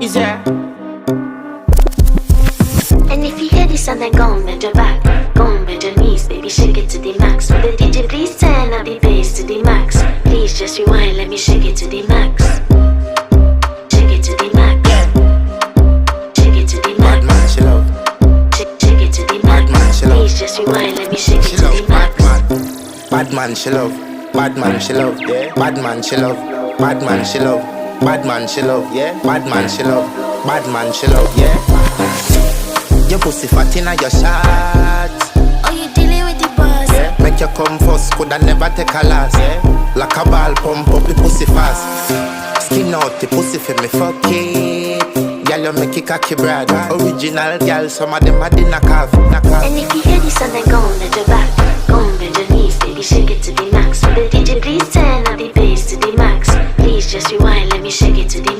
Is there? And if you hear this and then go on bend your back, go on bend your knees, baby shake it to the max. Will the DJ please turn up the bass to the max? Please just rewind, let me shake it to the max. Shake it to the max. Shake it to the max. Bad man, she love. Shake it to the Bad man, max. she love. Please just rewind, let me shake it She to love. the max. Bad man, she love. Bad man, she love. Yeah. Bad man, she love. Bad man, she love. Bad man, she love. Yeah. Bad man, she love. Bad man, she love. Yeah. Your pussy fat inna your shot. Oh, you dealing with the boss? Yeah. Make you come first, coulda never take a last. Yeah. Like a ball, pump up the pussy fast. Skin out the pussy for me, fuck it. Girl, you make it cocky brad. Original girl, some of them are the knock off. And if you hear this and then go on bend your back, go on bend your knees, baby shake it to the max. Will the DJ please turn up the bass to the max? Please just rewind, let me shake it to the